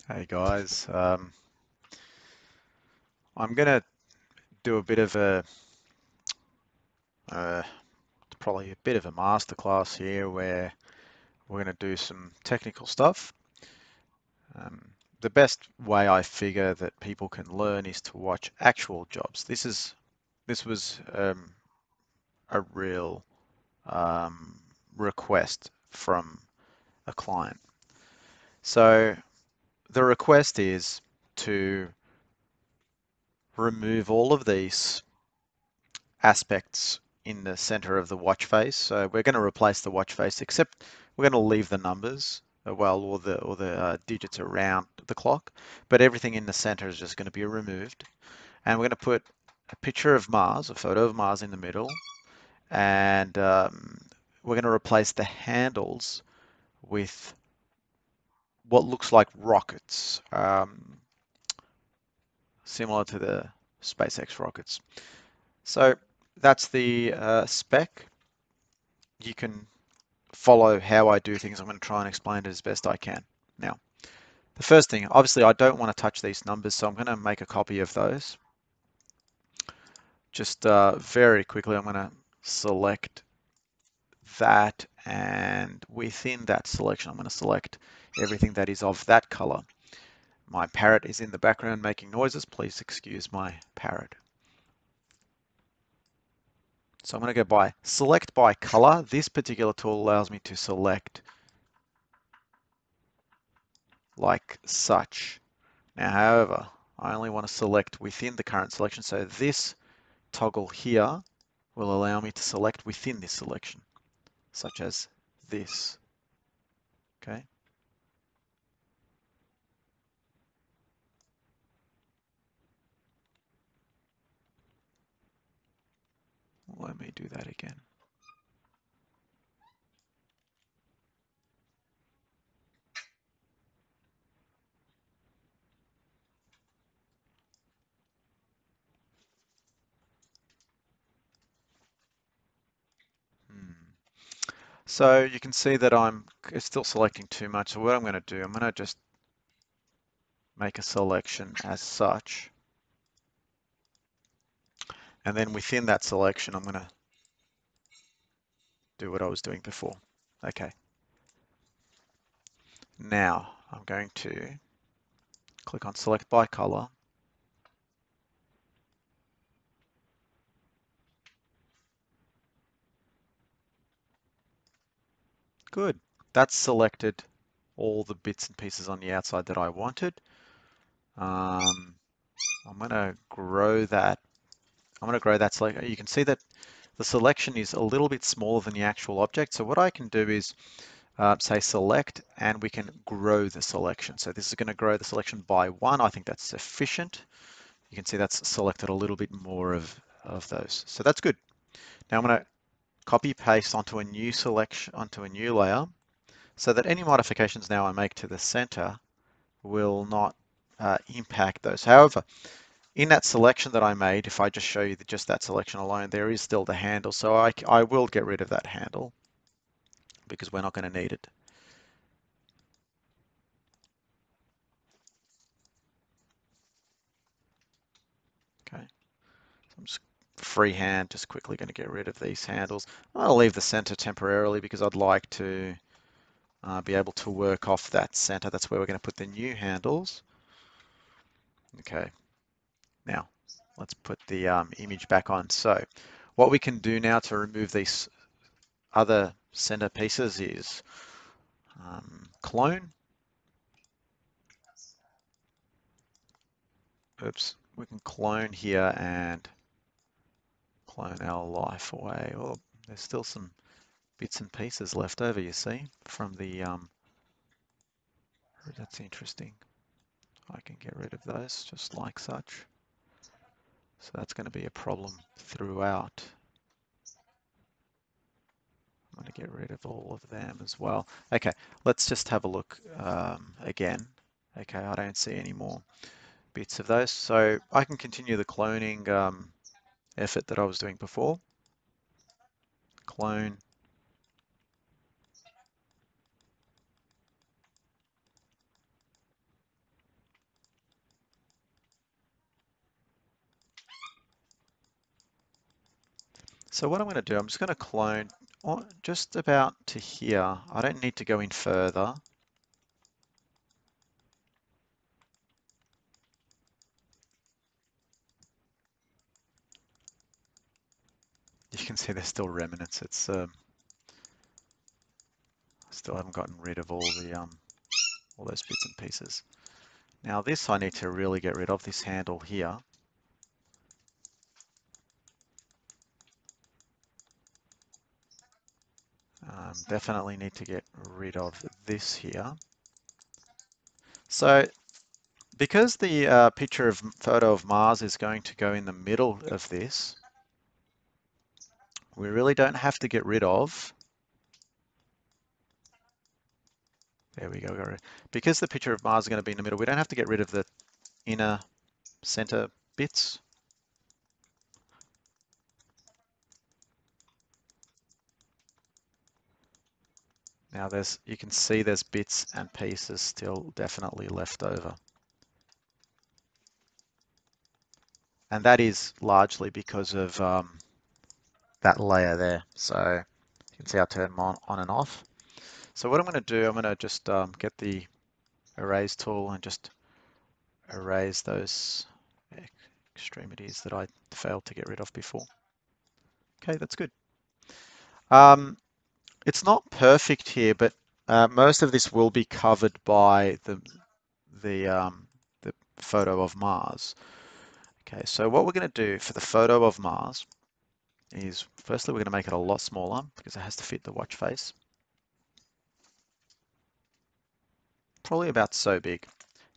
Hey guys, I'm gonna do a bit of uh, probably a bit of a masterclass here where we're gonna do some technical stuff. Um, the best way I figure that people can learn is to watch actual jobs. This was a real um, request from a client. So the request is to remove all of these aspects in the center of the watch face. So we're going to replace the watch face, except we're going to leave the numbers, or the digits around the clock, but everything in the center is just going to be removed. And we're going to put a picture of Mars, a photo of Mars in the middle, and we're going to replace the handles with what looks like rockets, similar to the SpaceX rockets. So that's the spec. You can follow how I do things. I'm going to try and explain it as best I can. Now, the first thing, obviously I don't want to touch these numbers, so I'm going to make a copy of those. Just very quickly, I'm going to select that, and within that selection, I'm going to select everything that is of that color. My parrot is in the background making noises. Please excuse my parrot. So I'm going to go by select by color. This particular tool allows me to select like such. Now, however, I only want to select within the current selection, so this toggle here will allow me to select within this selection, such as this. Okay, let me do that again. Hmm. So you can see that I'm still selecting too much. So what I'm going to do, I'm going to just make a selection as such. And then within that selection, I'm going to do what I was doing before. Okay. Now I'm going to click on select by color. Good. That's selected all the bits and pieces on the outside that I wanted. I'm going to grow that. I'm going to grow that select. You can see that the selection is a little bit smaller than the actual object. So what I can do is say select, and we can grow the selection. So this is going to grow the selection by 1. I think that's sufficient. You can see that's selected a little bit more of those. So that's good. Now I'm going to copy paste onto a new selection, onto a new layer, so that any modifications now I make to the center will not impact those. However, in that selection that I made, if I just show you just that selection alone, there is still the handle. So I will get rid of that handle because we're not going to need it. Okay, so I'm just freehand, just quickly going to get rid of these handles. I'll leave the center temporarily because I'd like to be able to work off that center. That's where we're going to put the new handles. Okay, now let's put the image back on. So what we can do now to remove these other center pieces is clone. Oops, we can clone here and clone our life away. Oh, there's still some bits and pieces left over, you see, from the, that's interesting. I can get rid of those just like such. So that's going to be a problem throughout. I'm going to get rid of all of them as well. Okay, let's just have a look again. Okay, I don't see any more bits of those. So I can continue the cloning effort that I was doing before. Clone. So what I'm going to do, I'm just going to clone just about to here. I don't need to go in further. You can see there's still remnants. It's still haven't gotten rid of all those bits and pieces. Now this I need to really get rid of, this handle here. Definitely need to get rid of this here. So because the photo of Mars is going to go in the middle of this, we really don't have to get rid of, there we go, because the picture of Mars is going to be in the middle, we don't have to get rid of the inner center bits. Now you can see there's bits and pieces still definitely left over. And that is largely because of that layer there. So you can see I turn them on and off. So what I'm going to do, I'm going to just get the erase tool and just erase those extremities that I failed to get rid of before. Okay, that's good. It's not perfect here, but most of this will be covered by the photo of Mars. Okay, so what we're going to do for the photo of Mars is, firstly, we're going to make it a lot smaller because it has to fit the watch face. Probably about so big.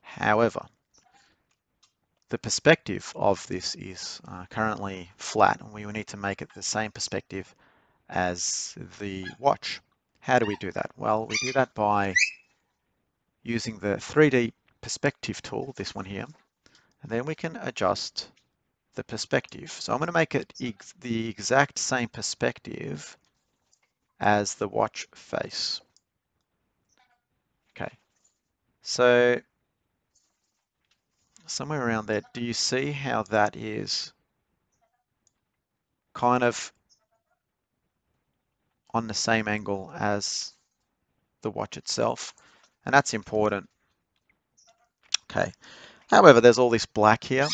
However, the perspective of this is currently flat, and we will need to make it the same perspective as the watch. How do we do that? Well, we do that by using the 3D perspective tool, this one here, and then we can adjust the perspective. So I'm going to make it the exact same perspective as the watch face. Okay, so somewhere around there, do you see how that is kind of on the same angle as the watch itself? And that's important. Okay, however, there's all this black here,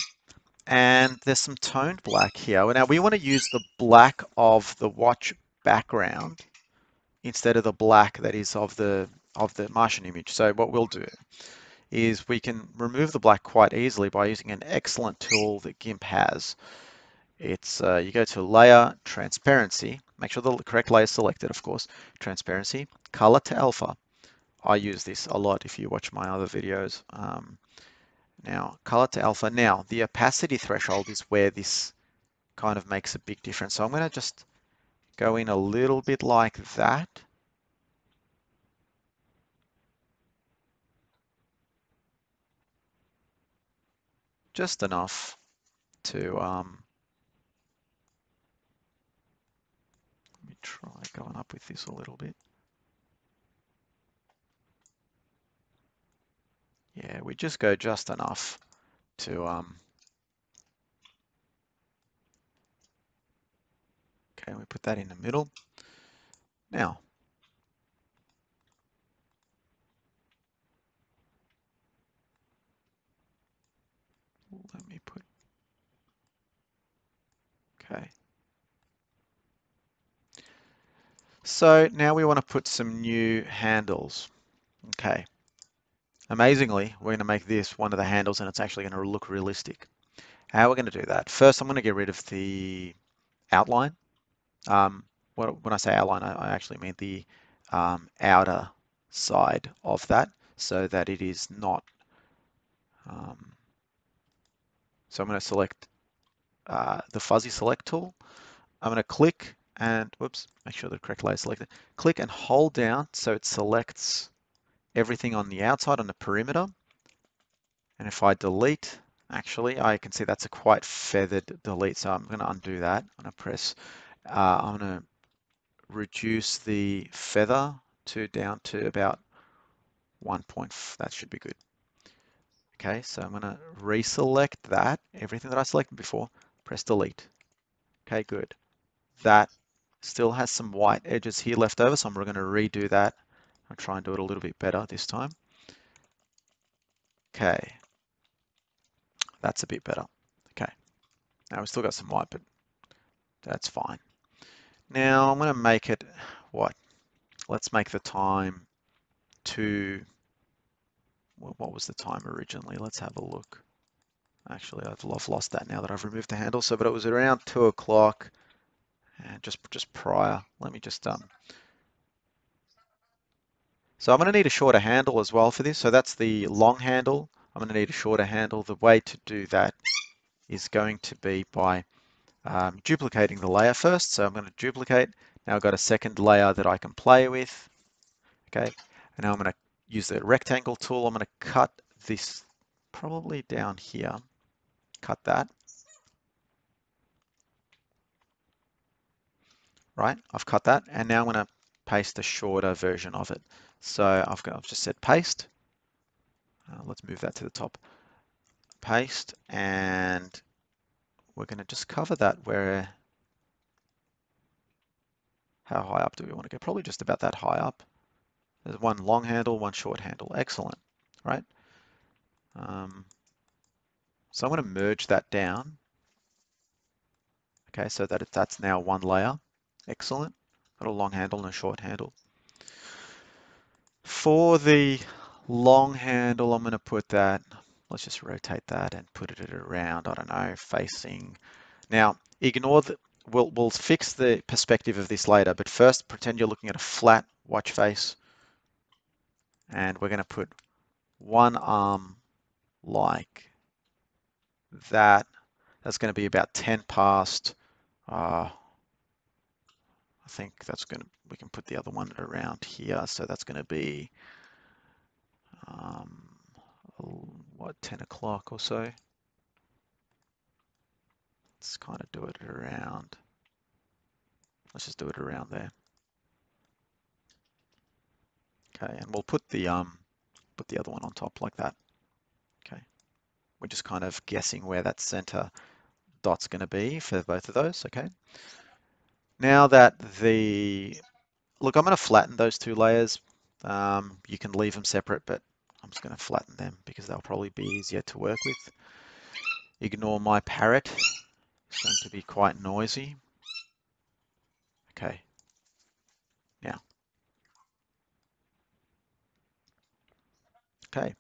and there's some toned black here. Now we want to use the black of the watch background instead of the black that is of the Martian image. So what we'll do is we can remove the black quite easily by using an excellent tool that GIMP has. It's you go to Layer, Transparency, make sure the correct layer is selected, of course, Transparency, Color to Alpha. I use this a lot if you watch my other videos. Now, Color to Alpha. Now, the opacity threshold is where this kind of makes a big difference. So I'm going to just go in a little bit like that. Just enough to, let me try going up with this a little bit. Yeah, we just go just enough to, okay, we put that in the middle. Now, let me put, okay. So now we want to put some new handles. Okay. Amazingly, we're going to make this one of the handles and it's actually going to look realistic. How we're going to do that? First, I'm going to get rid of the outline. When I say outline, I actually mean the outer side of that so that it is not. So I'm going to select the fuzzy select tool. I'm going to click and, whoops, make sure the correct layer is selected. Click and hold down so it selects everything on the outside, on the perimeter. And if I delete, actually, I can see that's a quite feathered delete. So I'm going to undo that. I'm going to press, I'm going to reduce the feather down to about 1 point. That should be good. Okay, so I'm going to reselect that, everything that I selected before, press delete. Okay, good. that still has some white edges here left over, so I'm going to redo that. I'll try and do it a little bit better this time. Okay, that's a bit better. Okay, now we've still got some white, but that's fine. Now I'm going to make it, what? Let's make the time to, well, what was the time originally? Let's have a look. Actually, I've lost that now that I've removed the handle. So, but it was around 2 o'clock, and just prior. Let me just So I'm going to need a shorter handle as well for this. So that's the long handle. I'm going to need a shorter handle. The way to do that is going to be by duplicating the layer first. So I'm going to duplicate. Now I've got a second layer that I can play with. Okay, and now I'm going to use the rectangle tool. I'm going to cut this probably down here. Cut that. Right, I've cut that, and now I'm going to paste a shorter version of it. So I've just said paste. Let's move that to the top. Paste, and we're going to just cover that where, how high up do we want to go? Probably just about that high up. There's one long handle, one short handle. Excellent, right? So I'm going to merge that down. Okay, so that that's now one layer. Excellent. Got a long handle and a short handle. For the long handle, I'm going to put that, let's just rotate that and put it around, I don't know, facing. Now, ignore the, we'll fix the perspective of this later, but first pretend you're looking at a flat watch face, and we're going to put one arm like that. That's going to be about 10 past. I think that's going to, we can put the other one around here. So that's going to be, um, what, 10 o'clock or so. Let's kind of do it around. Let's just do it around there. Okay, and we'll put the other one on top like that. Okay, we're just kind of guessing where that center dot's going to be for both of those. Okay. Now that look, I'm going to flatten those two layers. You can leave them separate, but I'm just going to flatten them because they'll probably be easier to work with. Ignore my parrot. It's going to be quite noisy. Okay. Now. Okay.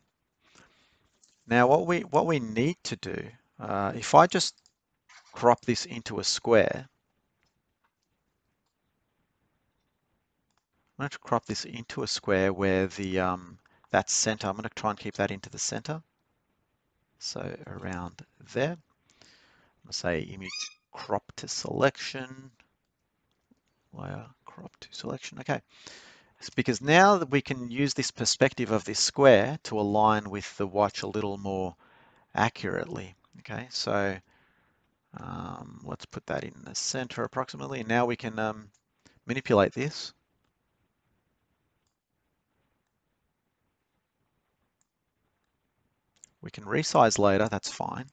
Now what we need to do, if I just crop this into a square, I'm going to crop this into a square where the that center, I'm going to try and keep that into the center. So around there, I'm going to say image crop to selection, layer crop to selection. Okay, it's because now that we can use this perspective of this square to align with the watch a little more accurately. Okay, so let's put that in the center approximately. And now we can manipulate this. We can resize later, that's fine.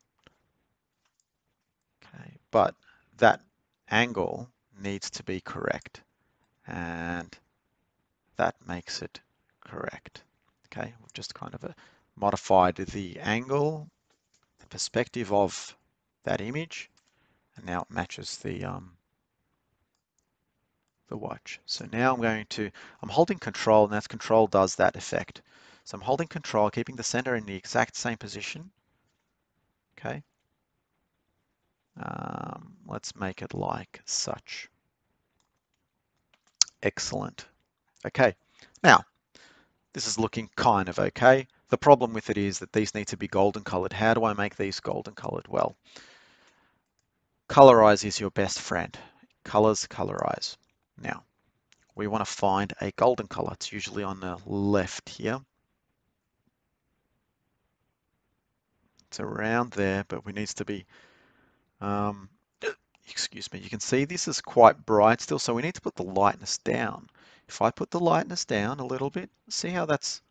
Okay, but that angle needs to be correct, and that makes it correct. Okay, we've just kind of modified the angle, the perspective of that image, and now it matches the watch. So now I'm holding control, and that's control does that effect. So I'm holding control, keeping the center in the exact same position. Okay. Let's make it like such. Excellent. Okay. Now, this is looking kind of okay. The problem with it is that these need to be golden colored. How do I make these golden colored? Well, colorize is your best friend. Colors colorize. Now, we want to find a golden color. It's usually on the left here. It's around there, but we needs to be, excuse me, you can see this is quite bright still, so we need to put the lightness down. If I put the lightness down a little bit, see how that's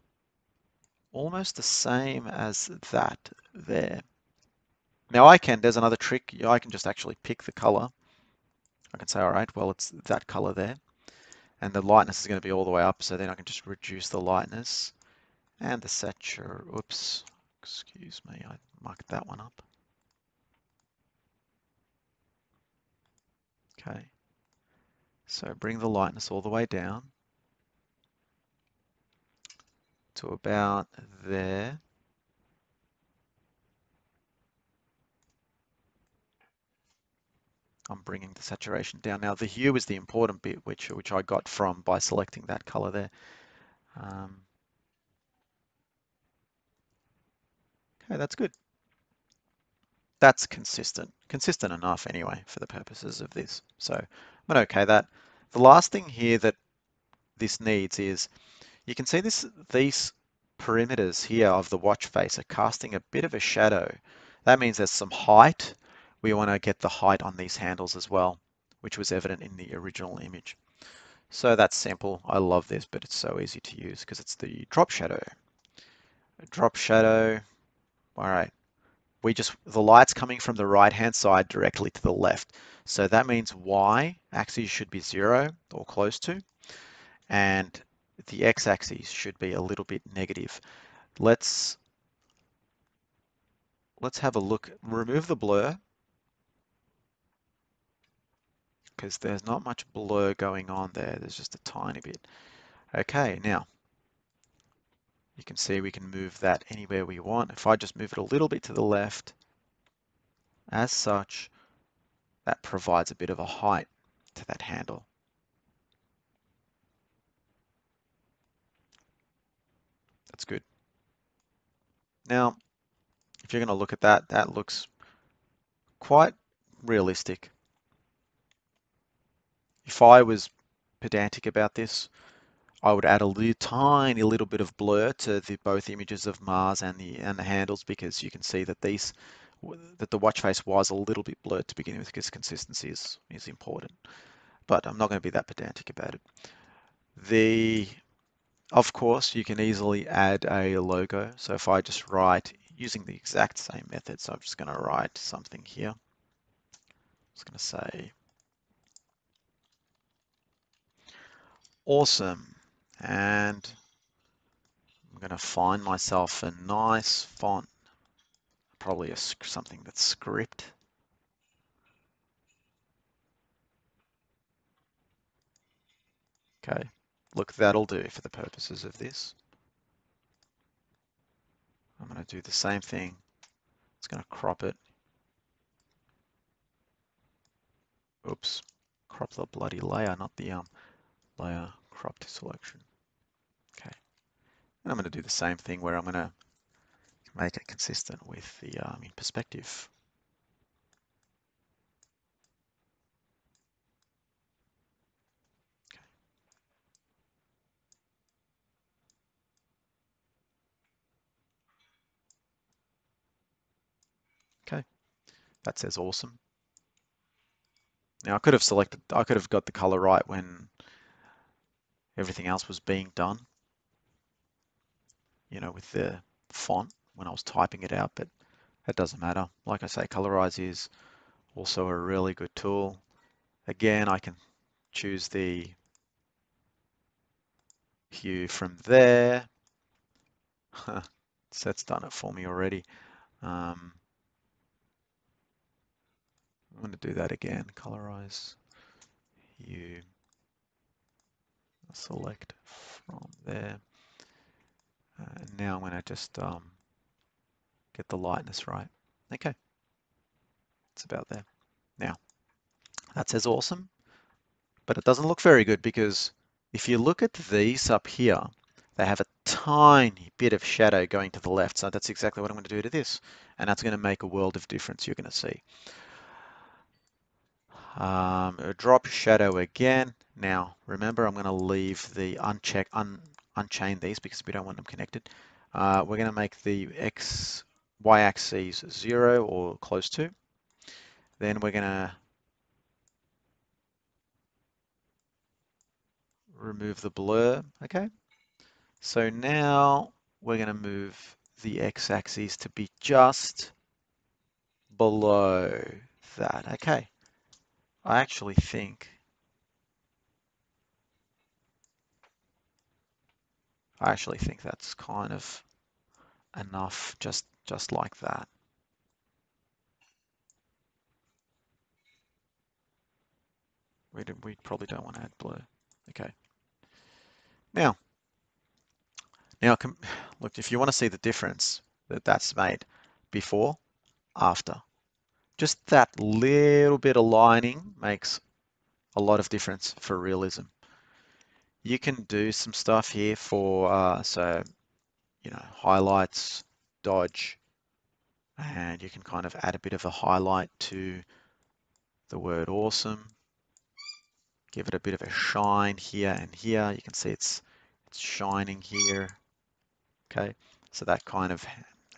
almost the same as that there. Now there's another trick. I can just actually pick the color I can say, all right, well, it's that color there. And the lightness is going to be all the way up, so then I can just reduce the lightness and the saturation. Oops, excuse me, I mucked that one up. Okay, so bring the lightness all the way down to about there. I'm bringing the saturation down. Now the hue is the important bit, which I got from by selecting that color there. Okay, that's good. That's consistent enough anyway for the purposes of this. So I'm going to okay that. The last thing here that this needs is, you can see these perimeters here of the watch face are casting a bit of a shadow. That means there's some height. We want to get the height on these handles as well, which was evident in the original image. So that's simple. I love this, but it's so easy to use because it's the drop shadow. Drop shadow. All right. The light's coming from the right hand side directly to the left. So that means Y axis should be 0 or close to, and the X axis should be a little bit negative. Let's have a look. Remove the blur because there's not much blur going on there. There's just a tiny bit. Okay, now you can see we can move that anywhere we want. If I just move it a little bit to the left, as such, that provides a bit of a height to that handle. That's good. Now, if you're going to look at that, that looks quite realistic. If I was pedantic about this, I would add a tiny little bit of blur to both images of Mars and the handles, because you can see that that the watch face was a little bit blurred to begin with, because consistency is important. But I'm not going to be that pedantic about it. Of course, you can easily add a logo. So if I just write using the exact same method, so I'm just going to write something here. I'm just going to say awesome, and I'm going to find myself a nice font, probably something that's script. Okay, look, that'll do for the purposes of this. I'm going to do the same thing. It's going to crop it. Oops, crop the bloody layer, not the layer crop to selection. Okay, and I'm going to do the same thing where I'm going to make it consistent with the in perspective. Okay, that says awesome. Now I could have got the color right when everything else was being done, with the font when I was typing it out, but that doesn't matter. Like I say, Colorize is also a really good tool. Again, I can choose the hue from there. So that's done it for me already. I'm going to do that again. Colorize hue. Select from there. Now I'm going to just get the lightness right. Okay, it's about there. Now, that says awesome, but it doesn't look very good, because if you look at these up here, they have a tiny bit of shadow going to the left. So that's exactly what I'm going to do to this. And that's going to make a world of difference, you're going to see. A drop shadow again. Now, remember, I'm going to leave the unchain these because we don't want them connected. We're going to make the y-axis 0 or close to. Then we're going to remove the blur. Okay. So now we're going to move the x-axis to be just below that. Okay. I actually think that's kind of enough, just like that. We probably don't want to add blue. Okay. Now, now look, if you want to see the difference that's made before, after, just that little bit of lining makes a lot of difference for realism. You can do some stuff here for, so, highlights, dodge, and you can kind of add a bit of a highlight to the word awesome. Give it a bit of a shine here and here. You can see it's shining here. Okay, so that kind of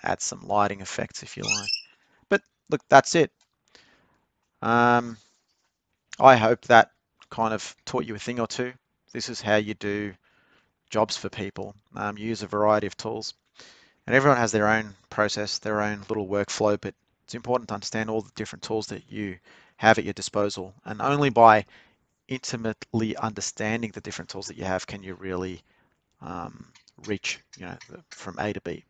adds some lighting effects if you like. But look, that's it. Um, I hope that kind of taught you a thing or two. This is how you do jobs for people. You use a variety of tools, and everyone has their own process, their own little workflow, but it's important to understand all the different tools that you have at your disposal. And only by intimately understanding the different tools that you have can you really reach, from A to B.